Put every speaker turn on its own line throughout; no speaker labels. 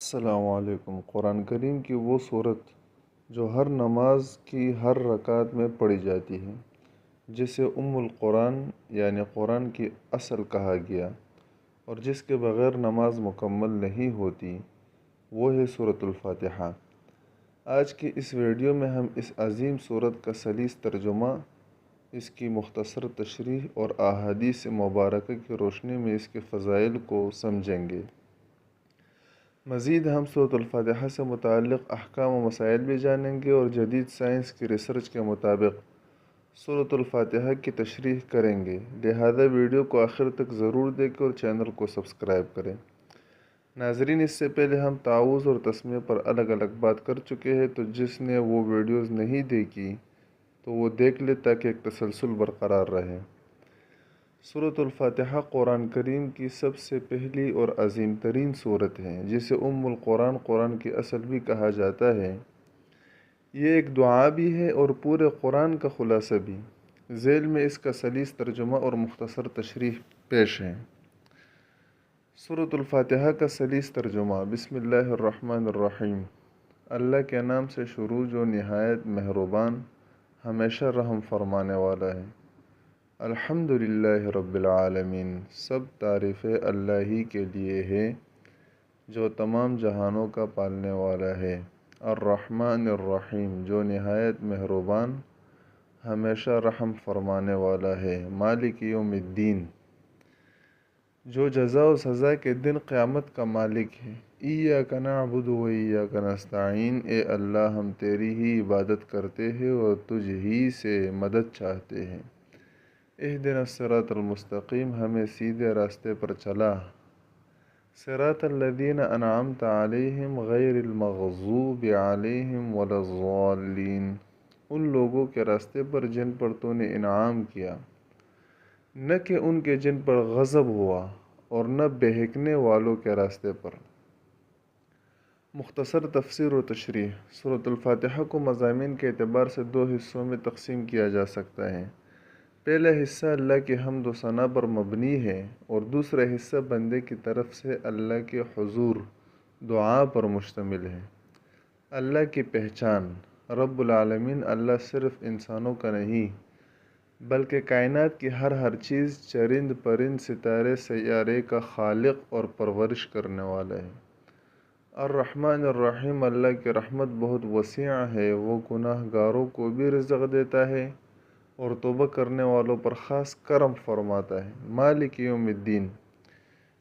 السلام علیکم۔ قرآن کریم کی وہ صورت جو ہر نماز کی ہر رکعت میں پڑھی جاتی ہے، جسے ام القرآن یعنی قرآن کی اصل کہا گیا اور جس کے بغیر نماز مکمل نہیں ہوتی، وہ ہے سورۃ الفاتحہ۔ آج کی اس ویڈیو میں ہم اس عظیم سورت کا سلیس ترجمہ، اس کی مختصر تشریح اور احادیث مبارکہ کی روشنی میں اس کے فضائل کو سمجھیں گے۔ مزید ہم سورۃ الفاتحہ سے متعلق احکام و مسائل بھی جانیں گے اور جدید سائنس کی ریسرچ کے مطابق سورۃ الفاتحہ کی تشریح کریں گے، لہذا ویڈیو کو آخر تک ضرور دیکھیں اور چینل کو سبسکرائب کریں۔ ناظرین، اس سے پہلے ہم تعوذ اور تسمیہ پر الگ الگ بات کر چکے ہیں، تو جس نے وہ ویڈیوز نہیں دیکھی تو وہ دیکھ لے تاکہ ایک تسلسل برقرار رہے۔ سورۃ الفاتحہ قرآن کریم کی سب سے پہلی اور عظیم ترین سورت ہے، جسے ام القرآن، قرآن کی اصل بھی کہا جاتا ہے۔ یہ ایک دعا بھی ہے اور پورے قرآن کا خلاصہ بھی۔ ذیل میں اس کا سلیس ترجمہ اور مختصر تشریح پیش ہے۔ سورۃ الفاتحہ کا سلیس ترجمہ۔ بسم اللہ الرحمن الرحیم۔ اللہ کے نام سے شروع جو نہایت مہربان، ہمیشہ رحم فرمانے والا ہے۔ الحمدللہ رب العالمین، سب تعریفیں اللہ ہی کے لیے ہے جو تمام جہانوں کا پالنے والا ہے۔ الرحمن الرحیم، جو نہایت مہربان، ہمیشہ رحم فرمانے والا ہے۔ مالک یوم الدین، جو جزا و سزا کے دن قیامت کا مالک ہے۔ ایاک نعبد و ایاک نستعین، اے اللہ ہم تیری ہی عبادت کرتے ہیں اور تجھ ہی سے مدد چاہتے ہیں۔ اہدنا الصراط المستقیم، ہمیں سیدھے راستے پر چلا۔ صراط الذین انعمت علیہم غیر المغضوب علیہم ولا الضالین، ان لوگوں کے راستے پر جن پر تو نے انعام کیا، نہ کہ ان کے جن پر غضب ہوا، اور نہ بہکنے والوں کے راستے پر۔ مختصر تفسیر و تشریح۔ سورۃ الفاتحہ کو مضامین کے اعتبار سے دو حصوں میں تقسیم کیا جا سکتا ہے۔ پہلا حصہ اللہ کی حمد و ثنا پر مبنی ہے اور دوسرا حصہ بندے کی طرف سے اللہ کے حضور دعا پر مشتمل ہے۔ اللہ کی پہچان۔ رب العالمین اللہ صرف انسانوں کا نہیں بلکہ کائنات کی ہر چیز، چرند پرند، ستارے سیارے کا خالق اور پرورش کرنے والا ہے۔ الرحمن الرحیم، اللہ کی رحمت بہت وسیع ہے، وہ گناہ گاروں کو بھی رزق دیتا ہے اور توبہ کرنے والوں پر خاص کرم فرماتا ہے۔ مالک یوم الدین،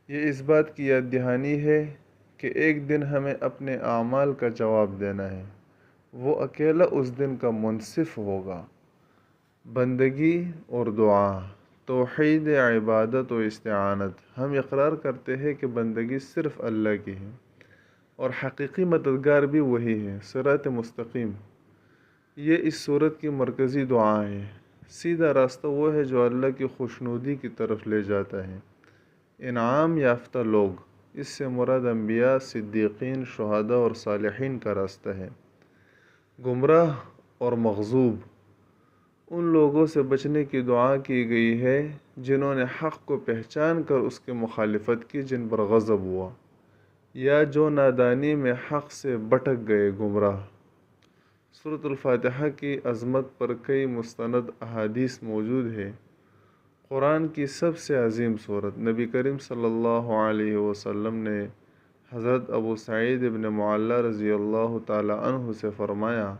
یہ اس بات کی یاد دہانی ہے کہ ایک دن ہمیں اپنے اعمال کا جواب دینا ہے۔ وہ اکیلا اس دن کا منصف ہوگا۔ بندگی اور دعا۔ توحید عبادت و استعانت۔ ہم اقرار کرتے ہیں کہ بندگی صرف اللہ کی ہے اور حقیقی مددگار بھی وہی ہے۔ صراط مستقیم، یہ اس سورت کی مرکزی دعا ہے۔ سیدھا راستہ وہ ہے جو اللہ کی خوشنودی کی طرف لے جاتا ہے۔ انعام یافتہ لوگ، اس سے مراد انبیاء، صدیقین، شہداء اور صالحین کا راستہ ہے۔ گمراہ اور مغضوب، ان لوگوں سے بچنے کی دعا کی گئی ہے جنہوں نے حق کو پہچان کر اس کی مخالفت کی، جن پر غضب ہوا، یا جو نادانی میں حق سے بھٹک گئے، گمراہ۔ سورۃ الفاتحہ کی عظمت پر کئی مستند احادیث موجود ہیں۔ قرآن کی سب سے عظیم سورت۔ نبی کریم صلی اللہ علیہ وسلم نے حضرت ابو سعید ابن معلیٰ رضی اللہ تعالی عنہ سے فرمایا،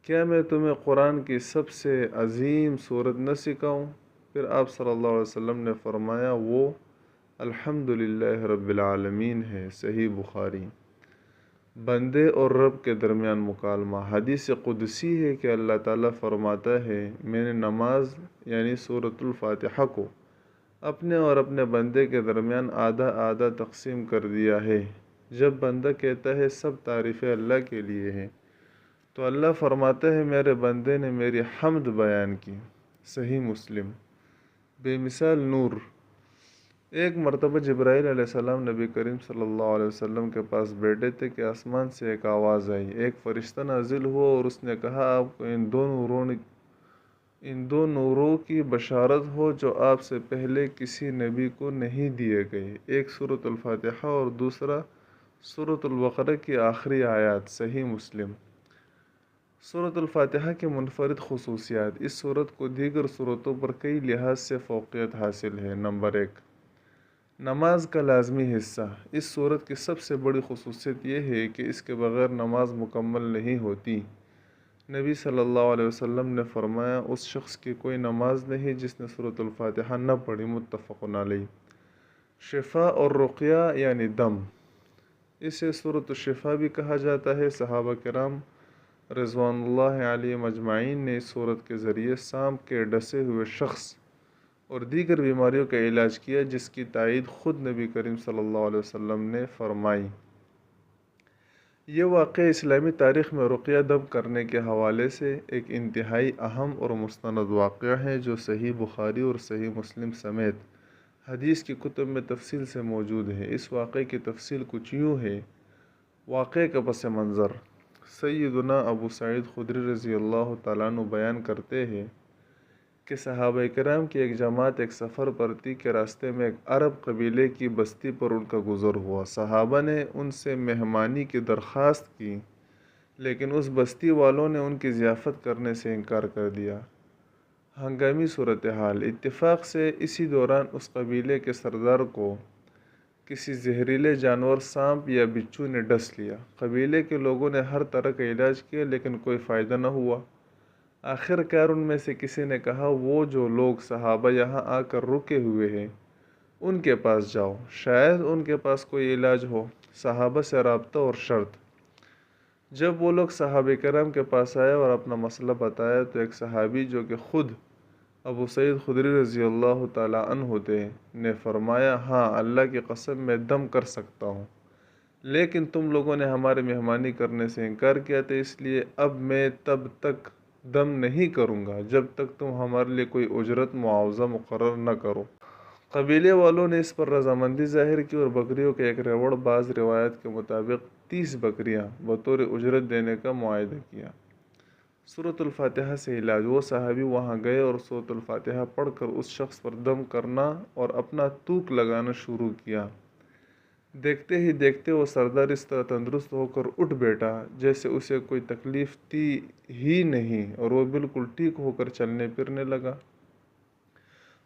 کیا میں تمہیں قرآن کی سب سے عظیم سورت نہ سکھاؤں؟ پھر آپ صلی اللہ علیہ وسلم نے فرمایا، وہ الحمدللہ رب العالمین ہے۔ صحیح بخاری۔ بندے اور رب کے درمیان مکالمہ۔ حدیث قدسی ہے کہ اللہ تعالیٰ فرماتا ہے، میں نے نماز یعنی سورۃ الفاتحہ کو اپنے اور اپنے بندے کے درمیان آدھا آدھا تقسیم کر دیا ہے۔ جب بندہ کہتا ہے سب تعریفیں اللہ کے لیے ہیں، تو اللہ فرماتا ہے، میرے بندے نے میری حمد بیان کی۔ صحیح مسلم۔ بے مثال نور۔ ایک مرتبہ جبرائیل علیہ السلام نبی کریم صلی اللہ علیہ وسلم کے پاس بیٹھے تھے کہ آسمان سے ایک آواز آئی، ایک فرشتہ نازل ہوا اور اس نے کہا، آپ کو ان دو نوروں کی بشارت ہو جو آپ سے پہلے کسی نبی کو نہیں دیے گئے، ایک سورۃ الفاتحہ اور دوسرا سورۃ البقرہ کی آخری آیات، صحیح مسلم۔ سورۃ الفاتحہ کی منفرد خصوصیات۔ اس سورت کو دیگر سورتوں پر کئی لحاظ سے فوقیت حاصل ہے۔ نمبر 1، نماز کا لازمی حصہ۔ اس سورت کی سب سے بڑی خصوصیت یہ ہے کہ اس کے بغیر نماز مکمل نہیں ہوتی۔ نبی صلی اللہ علیہ وسلم نے فرمایا، اس شخص کی کوئی نماز نہیں جس نے سورۃ الفاتحہ نہ پڑھی۔ متفق علیہ۔ شفا اور رقیہ یعنی دم، اسے سورۃ الشفا بھی کہا جاتا ہے۔ صحابہ کرام رضوان اللہ علیہم اجمعین نے اس سورت کے ذریعے سانپ کے ڈسے ہوئے شخص اور دیگر بیماریوں کا علاج کیا، جس کی تائید خود نبی کریم صلی اللہ علیہ وسلم نے فرمائی۔ یہ واقعہ اسلامی تاریخ میں رقیہ دم کرنے کے حوالے سے ایک انتہائی اہم اور مستند واقعہ ہے، جو صحیح بخاری اور صحیح مسلم سمیت حدیث کی کتب میں تفصیل سے موجود ہے۔ اس واقعے کی تفصیل کچھ یوں ہے۔ واقعے کا پس منظر: سیدنا ابو سعید خدری رضی اللہ تعالیٰ عنہ بیان کرتے ہیں کہ صحابہ کرام کی ایک جماعت ایک سفر پر تھی کہ راستے میں ایک عرب قبیلے کی بستی پر ان کا گزر ہوا۔ صحابہ نے ان سے مہمانی کی درخواست کی، لیکن اس بستی والوں نے ان کی ضیافت کرنے سے انکار کر دیا۔ ہنگامی صورتحال: اتفاق سے اسی دوران اس قبیلے کے سردار کو کسی زہریلے جانور سانپ یا بچھو نے ڈس لیا۔ قبیلے کے لوگوں نے ہر طرح کا علاج کیا، لیکن کوئی فائدہ نہ ہوا۔ آخر کار ان میں سے کسی نے کہا، وہ جو لوگ صحابہ یہاں آ کر رکے ہوئے ہیں ان کے پاس جاؤ، شاید ان کے پاس کوئی علاج ہو۔ صحابہ سے رابطہ اور شرط: جب وہ لوگ صحابہ کرام کے پاس آئے اور اپنا مسئلہ بتایا تو ایک صحابی جو کہ خود ابو سعید خدری رضی اللہ تعالیٰ عنہ تھے نے فرمایا، ہاں اللہ کی قسم میں دم کر سکتا ہوں، لیکن تم لوگوں نے ہمارے مہمانی کرنے سے انکار کیا تھا، اس لیے اب میں تب تک دم نہیں کروں گا جب تک تم ہمارے لیے کوئی اجرت معاوضہ مقرر نہ کرو۔ قبیلے والوں نے اس پر رضامندی ظاہر کی اور بکریوں کے ایک ریوڑ، بعض روایت کے مطابق 30 بکریاں بطور اجرت دینے کا معاہدہ کیا۔ سورۃ الفاتحہ سے علاج: وہ صحابی وہاں گئے اور سورۃ الفاتحہ پڑھ کر اس شخص پر دم کرنا اور اپنا تھوک لگانا شروع کیا۔ دیکھتے ہی دیکھتے وہ سردار اس طرح تندرست ہو کر اٹھ بیٹھا جیسے اسے کوئی تکلیف تھی ہی نہیں، اور وہ بالکل ٹھیک ہو کر چلنے پھرنے لگا۔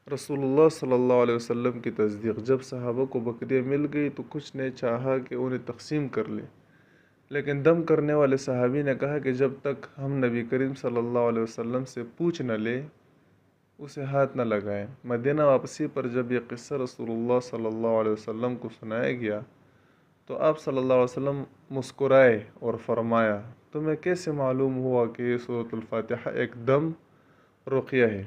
رسول اللہ صلی اللہ علیہ وسلم کی تصدیق: جب صحابہ کو بکریاں مل گئی تو کچھ نے چاہا کہ انہیں تقسیم کر لے، لیکن دم کرنے والے صحابی نے کہا کہ جب تک ہم نبی کریم صلی اللہ علیہ وسلم سے پوچھ نہ لیں اسے ہاتھ نہ لگائیں۔ مدینہ واپسی پر جب یہ قصہ رسول اللہ صلی اللہ علیہ وسلم کو سنایا گیا تو آپ صلی اللہ علیہ وسلم مسکرائے اور فرمایا، تمہیں کیسے معلوم ہوا کہ یہ سورۃ الفاتحہ ایک دم رقیہ ہے؟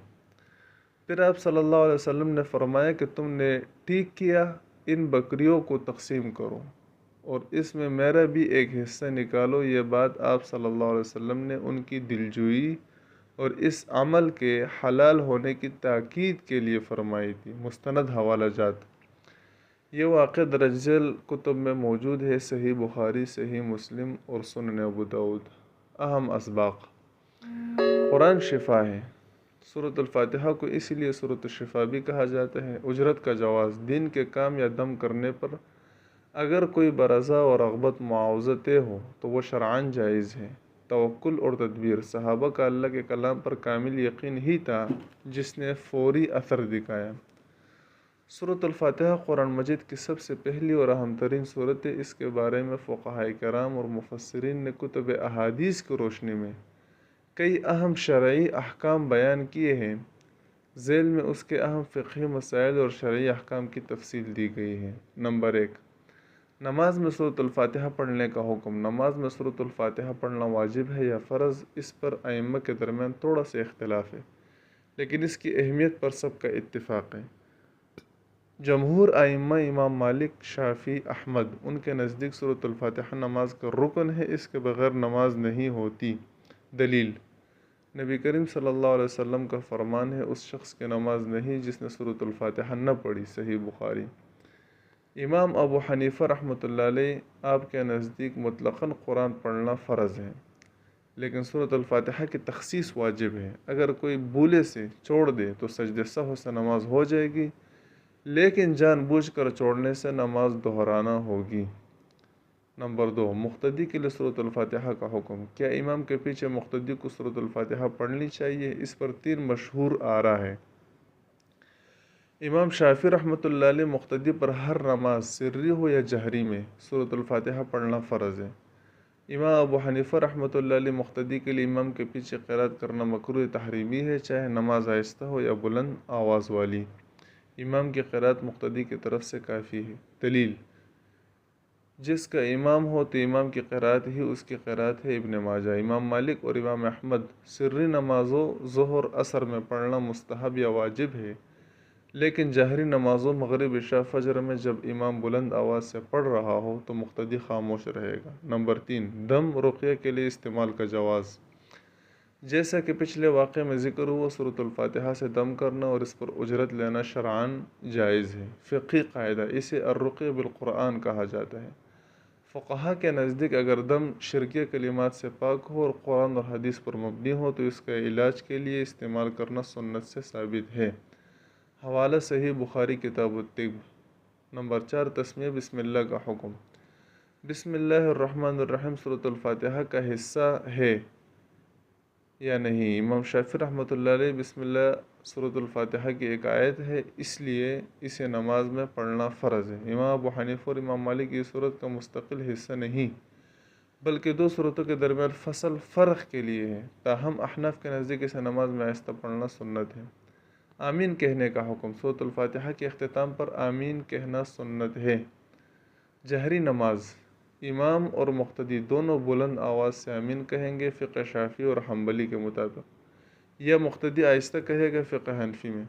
پھر آپ صلی اللہ علیہ وسلم نے فرمایا کہ تم نے ٹھیک کیا، ان بکریوں کو تقسیم کرو اور اس میں میرا بھی ایک حصہ نکالو۔ یہ بات آپ صلی اللہ علیہ وسلم نے ان کی دلجوئی اور اس عمل کے حلال ہونے کی تاکید کے لیے فرمائی تھی۔ مستند حوالہ جات: یہ واقعہ درج ذیل کتب میں موجود ہے: صحیح بخاری، صحیح مسلم اور سنن ابو داؤد۔ اہم اسباق: قرآن شفا ہے۔ سورۃ الفاتحہ کو اس لیے سورۃ الشفا بھی کہا جاتا ہے۔ اجرت کا جواز: دین کے کام یا دم کرنے پر اگر کوئی برضا اور رغبت معاوضہ طے ہو تو وہ شرعاً جائز ہے۔ توکل اور تدبیر: صحابہ کا اللہ کے کلام پر کامل یقین ہی تھا جس نے فوری اثر دکھایا۔ سورۃ الفاتحہ قرآن مجید کی سب سے پہلی اور اہم ترین سورت ہے۔ اس کے بارے میں فقہاء کرام اور مفسرین نے کتب احادیث کی روشنی میں کئی اہم شرعی احکام بیان کیے ہیں۔ ذیل میں اس کے اہم فقہی مسائل اور شرعی احکام کی تفصیل دی گئی ہے۔ نمبر 1، نماز میں سورۃ الفاتحہ پڑھنے کا حکم۔ نماز میں سورۃ الفاتحہ پڑھنا واجب ہے یا فرض، اس پر ائمہ کے درمیان تھوڑا سا اختلاف ہے، لیکن اس کی اہمیت پر سب کا اتفاق ہے۔ جمہور ائمہ امام مالک، شافعی، احمد، ان کے نزدیک سورۃ الفاتحہ نماز کا رکن ہے، اس کے بغیر نماز نہیں ہوتی۔ دلیل: نبی کریم صلی اللہ علیہ وسلم کا فرمان ہے، اس شخص کی نماز نہیں جس نے سورۃ الفاتحہ نہ پڑھی۔ صحیح بخاری۔ امام ابو حنیفہ رحمۃ اللہ علیہ، آپ کے نزدیک مطلقاً قرآن پڑھنا فرض ہے، لیکن سورۃ الفاتحہ کی تخصیص واجب ہے۔ اگر کوئی بھولے سے چھوڑ دے تو سجدہ سہو سے نماز ہو جائے گی، لیکن جان بوجھ کر چھوڑنے سے نماز دہرانا ہوگی۔ نمبر 2، مقتدی کے لیے سورۃ الفاتحہ کا حکم۔ کیا امام کے پیچھے مقتدی کو سورۃ الفاتحہ پڑھنی چاہیے؟ اس پر 3 مشہور آراء ہے۔ امام شافعی رحمۃ اللہ علیہ مقتدی پر ہر نماز سری ہو یا جہری میں سورۃ الفاتحہ پڑھنا فرض ہے۔ امام ابو حنیفہ رحمۃ اللہ علیہ مقتدی کے لیے امام کے پیچھے قرات کرنا مکروہ تحریمی ہے، چاہے نماز آہستہ ہو یا بلند آواز والی۔ امام کی قرات مقتدی کی طرف سے کافی ہے۔ دلیل: جس کا امام ہو تو امام کی قرات ہی اس کی قرات ہے۔ ابن ماجہ۔ امام مالک اور امام احمد سری نمازوں ظہر عصر میں پڑھنا مستحب یا واجب ہے، لیکن جہری نمازوں مغرب عشاء فجر میں جب امام بلند آواز سے پڑھ رہا ہو تو مقتدی خاموش رہے گا۔ نمبر 3، دم رقیہ کے لیے استعمال کا جواز۔ جیسا کہ پچھلے واقعے میں ذکر ہوا، سورۃ الفاتحہ سے دم کرنا اور اس پر اجرت لینا شرعاً جائز ہے۔ فقہی قاعدہ، اسے الرقیہ بالقرآن کہا جاتا ہے۔ فقہا کے نزدیک اگر دم شرکیہ کلمات سے پاک ہو اور قرآن اور حدیث پر مبنی ہو تو اس کا علاج کے لیے استعمال کرنا سنت سے ثابت ہے۔ حوالہ صحیح بخاری کتاب الطب۔ نمبر 4، تسمیہ بسم اللہ کا حکم۔ بسم اللہ الرحمن الرحیم سورۃ الفاتحہ کا حصہ ہے یا نہیں؟ امام شافعی رحمۃ اللہ علیہ بسم اللہ سورۃ الفاتحہ کی ایک آیت ہے، اس لیے اسے نماز میں پڑھنا فرض ہے۔ امام ابو حنیفہ اور امام مالک کی سورت کا مستقل حصہ نہیں، بلکہ 2 سورتوں کے درمیان فصل فرق کے لیے ہے۔ تاہم احناف کے نزدیک اسے نماز میں آہستہ پڑھنا سنت ہے۔ آمین کہنے کا حکم۔ سورۃ الفاتحہ کے اختتام پر آمین کہنا سنت ہے۔ جہری نماز، امام اور مقتدی دونوں بلند آواز سے آمین کہیں گے فقہ شافعی اور حنبلی کے مطابق، یا مقتدی آہستہ کہے گا فقہ حنفی میں۔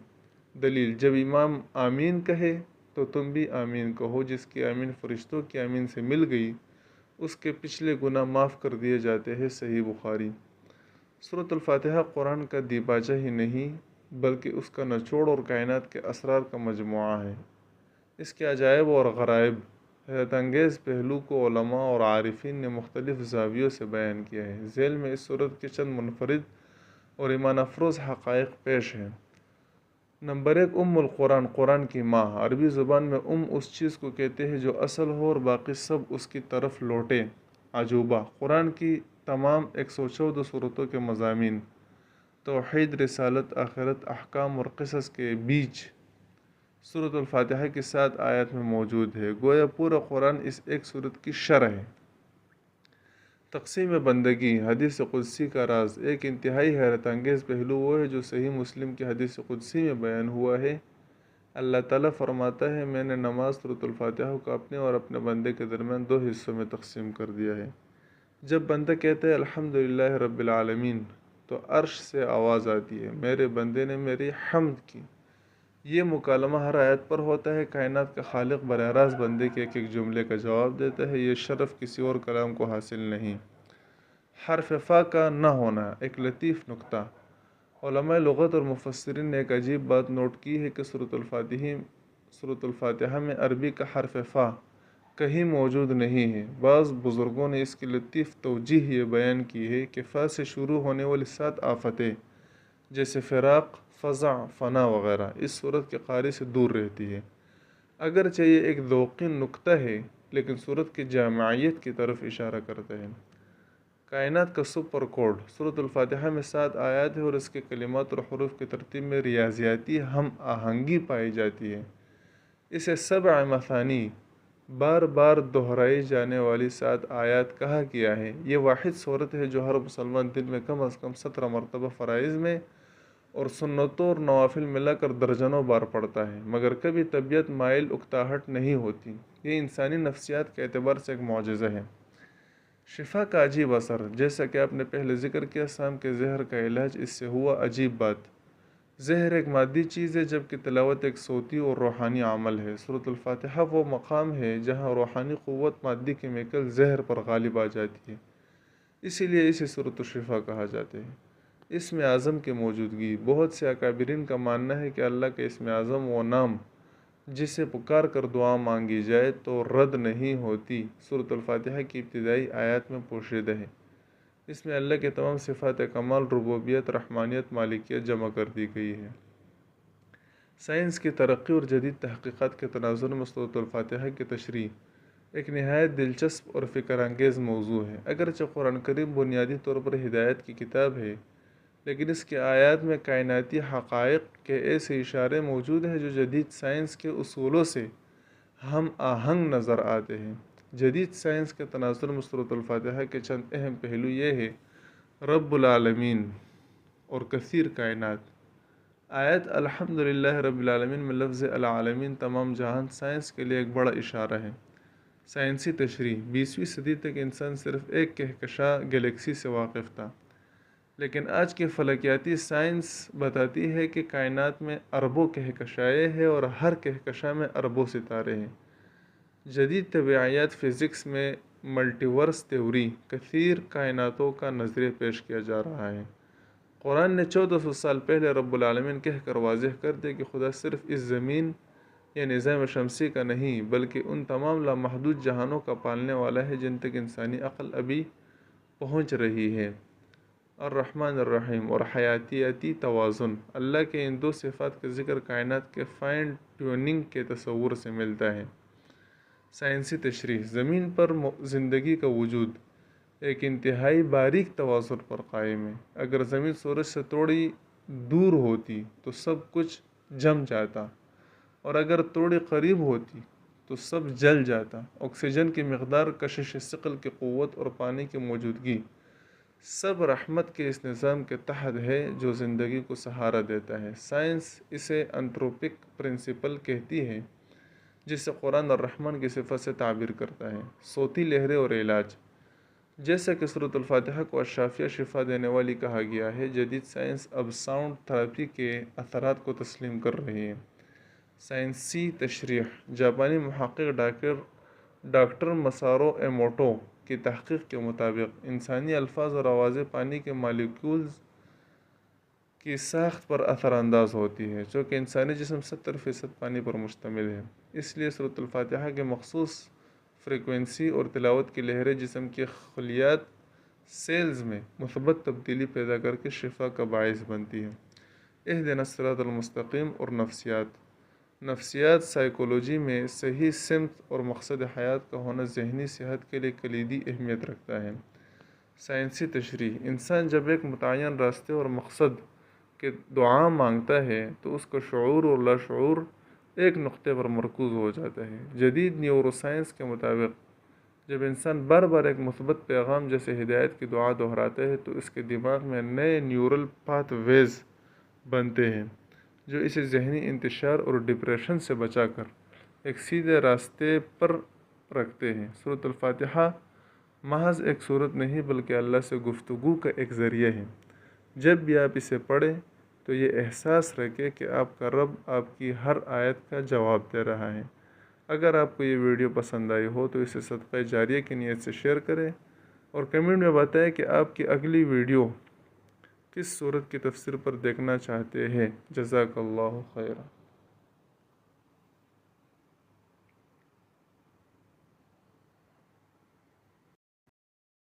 دلیل: جب امام آمین کہے تو تم بھی آمین کہو، جس کی آمین فرشتوں کی آمین سے مل گئی اس کے پچھلے گناہ معاف کر دیے جاتے ہیں۔ صحیح بخاری۔ سورۃ الفاتحہ قرآن کا دیباچہ ہی نہیں بلکہ اس کا نچوڑ اور کائنات کے اسرار کا مجموعہ ہے۔ اس کے عجائب اور غرائب، حیرت انگیز پہلو کو علماء اور عارفین نے مختلف زاویوں سے بیان کیا ہے۔ ذیل میں اس سورت کے چند منفرد اور ایمان افروز حقائق پیش ہیں۔ نمبر 1، ام القرآن، قرآن کی ماں۔ عربی زبان میں اس چیز کو کہتے ہیں جو اصل ہو اور باقی سب اس کی طرف لوٹے۔ عجوبہ، قرآن کی تمام 114 سورتوں کے مضامین توحید، رسالت، آخرت، احکام اور قصص کے بیچ سورۃ الفاتحہ کی 7 آیات میں موجود ہے۔ گویا پورا قرآن اس ایک سورت کی شرح ہے۔ تقسیم بندگی، حدیث قدسی کا راز۔ ایک انتہائی حیرت انگیز پہلو وہ ہے جو صحیح مسلم کی حدیث قدسی میں بیان ہوا ہے۔ اللہ تعالیٰ فرماتا ہے، میں نے نماز سورۃ الفاتحہ کو اپنے اور اپنے بندے کے درمیان 2 حصوں میں تقسیم کر دیا ہے۔ جب بندہ کہتا ہے الحمدللہ رب العالمین تو عرش سے آواز آتی ہے، میرے بندے نے میری حمد کی۔ یہ مکالمہ ہر آیت پر ہوتا ہے۔ کائنات کا خالق براہ راست بندے کے ایک ایک جملے کا جواب دیتا ہے۔ یہ شرف کسی اور کلام کو حاصل نہیں۔ حرف فا کا نہ ہونا ایک لطیف نکتہ۔ علماء لغت اور مفسرین نے ایک عجیب بات نوٹ کی ہے کہ سورۃ الفاتحہ میں عربی کا حرف فا کہیں موجود نہیں ہے۔ بعض بزرگوں نے اس کی لطیف توجیہ یہ بیان کی ہے کہ فا سے شروع ہونے والی 7 آفتیں جیسے فراق، فزع، فنا وغیرہ اس سورت کے قاری سے دور رہتی ہے۔ اگرچہ یہ ایک ذوقی نکتہ ہے لیکن سورت کی جامعیت کی طرف اشارہ کرتا ہے۔ کائنات کا سپر کوڈ۔ سورۃ الفاتحہ میں 7 آیات ہے اور اس کے کلمات اور حروف کی ترتیب میں ریاضیاتی ہم آہنگی پائی جاتی ہے۔ اسے 7 مثانی، بار بار دہرائی جانے والی 7 آیات کہا گیا ہے۔ یہ واحد صورت ہے جو ہر مسلمان دن میں کم از کم 17 مرتبہ فرائض میں اور سنتوں اور نوافل ملا کر درجنوں بار پڑھتا ہے، مگر کبھی طبیعت مائل اکتاہٹ نہیں ہوتی۔ یہ انسانی نفسیات کے اعتبار سے ایک معجزہ ہے۔ شفا کا عجیب اثر۔ جیسا کہ آپ نے پہلے ذکر کیا، سام کے زہر کا علاج اس سے ہوا۔ عجیب بات، زہر ایک مادی چیز ہے جبکہ تلاوت ایک صوتی اور روحانی عمل ہے۔ سورۃ الفاتحہ وہ مقام ہے جہاں روحانی قوت مادی کیمیکل زہر پر غالب آ جاتی ہے، اسی لیے اسے سورۃ الشفا کہا جاتا ہے۔ اسم اعظم کی موجودگی۔ بہت سے اکابرین کا ماننا ہے کہ اللہ کا اسم اعظم وہ نام جسے پکار کر دعا مانگی جائے تو رد نہیں ہوتی، سورۃ الفاتحہ کی ابتدائی آیات میں پوشیدہ ہے۔ اس میں اللہ کے تمام صفات کمال، ربوبیت، رحمانیت، مالکیت جمع کر دی گئی ہے۔ سائنس کی ترقی اور جدید تحقیقات کے تناظر میں سورۃ الفاتحہ کی تشریح ایک نہایت دلچسپ اور فکر انگیز موضوع ہے۔ اگرچہ قرآن کریم بنیادی طور پر ہدایت کی کتاب ہے، لیکن اس کے آیات میں کائناتی حقائق کے ایسے اشارے موجود ہیں جو جدید سائنس کے اصولوں سے ہم آہنگ نظر آتے ہیں۔ جدید سائنس کے تناظر میں سورۃ الفاتحہ کے چند اہم پہلو یہ ہے: رب العالمین اور کثیر کائنات۔ آیت الحمدللہ رب العالمین میں لفظ العالمین تمام جہان سائنس کے لیے ایک بڑا اشارہ ہے۔ سائنسی تشریح: 20ویں صدی تک انسان صرف ایک کہکشاں گلیکسی سے واقف تھا، لیکن آج کی فلکیاتی سائنس بتاتی ہے کہ کائنات میں اربوں کہکشائیں ہیں اور ہر کہکشاں میں اربوں ستارے ہیں۔ جدید طبیعیات فزکس میں ملٹی ورس تھیوری کثیر کائناتوں کا نظریہ پیش کیا جا رہا ہے۔ قرآن نے 1400 سال پہلے رب العالمین کہہ کر واضح کر دیا کہ خدا صرف اس زمین یا نظام شمسی کا نہیں بلکہ ان تمام لامحدود جہانوں کا پالنے والا ہے جن تک انسانی عقل ابھی پہنچ رہی ہے۔ الرحمن الرحیم اور حیاتیاتی توازن: اللہ کے ان دو صفات کا ذکر کائنات کے فائن ٹیوننگ کے تصور سے ملتا ہے۔ سائنسی تشریح: زمین پر زندگی کا وجود ایک انتہائی باریک توازن پر قائم ہے۔ اگر زمین سورج سے تھوڑی دور ہوتی تو سب کچھ جم جاتا، اور اگر تھوڑی قریب ہوتی تو سب جل جاتا۔ آکسیجن کی مقدار، کشش ثقل کی قوت اور پانی کی موجودگی سب رحمت کے اس نظام کے تحت ہے جو زندگی کو سہارا دیتا ہے۔ سائنس اسے انتروپک پرنسپل کہتی ہے، جسے قرآن الرحمن کی صفت سے تعبیر کرتا ہے۔ صوتی لہریں اور علاج: جیسا کہ سورۃ الفاتحہ کو الشافیہ شفا دینے والی کہا گیا ہے، جدید سائنس اب ساؤنڈ تھراپی کے اثرات کو تسلیم کر رہی ہے۔ سائنسی تشریح: جاپانی محقق ڈاکٹر مسارو ایموٹو کی تحقیق کے مطابق انسانی الفاظ اور آوازیں پانی کے مالیکیولز کی ساخت پر اثر انداز ہوتی ہے، چونکہ انسانی جسم 70% پانی پر مشتمل ہے۔ اس لیے سورۃ الفاتحہ کے مخصوص فریکوینسی اور تلاوت کی لہریں جسم کے خلیات سیلز میں مثبت تبدیلی پیدا کر کے شفا کا باعث بنتی ہے۔ اہدنا الصراط المستقیم اور نفسیات سائیکولوجی میں صحیح سمت اور مقصد حیات کا ہونا ذہنی صحت کے لیے کلیدی اہمیت رکھتا ہے۔ سائنسی تشریح: انسان جب ایک متعین راستے اور مقصد کے دعا مانگتا ہے تو اس کا شعور اور لاشعور ایک نقطے پر مرکوز ہو جاتا ہے۔ جدید نیورو سائنس کے مطابق جب انسان بار بار ایک مثبت پیغام جیسے ہدایت کی دعا دہراتا ہے تو اس کے دماغ میں نئے نیورل پاتھ ویز بنتے ہیں جو اسے ذہنی انتشار اور ڈپریشن سے بچا کر ایک سیدھے راستے پر رکھتے ہیں۔ سورۃ الفاتحہ محض ایک سورت نہیں بلکہ اللہ سے گفتگو کا ایک ذریعہ ہے۔ جب بھی آپ اسے پڑھیں تو یہ احساس رکھیں کہ آپ کا رب آپ کی ہر آیت کا جواب دے رہا ہے۔ اگر آپ کو یہ ویڈیو پسند آئی ہو تو اسے صدقہ جاریہ کی نیت سے شیئر کریں اور کمنٹ میں بتائیں کہ آپ کی اگلی ویڈیو کس سورت کی تفسیر پر دیکھنا چاہتے ہیں۔ جزاک اللہ خیرہ۔